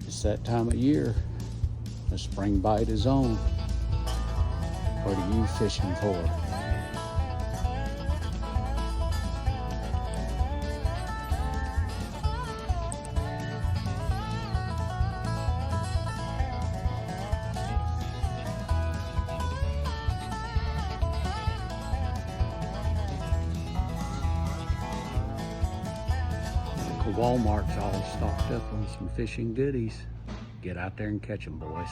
It's that time of year. The spring bite is on. What are you fishing for? Walmart's all stocked up on some fishing goodies. Get out there and catch them, boys.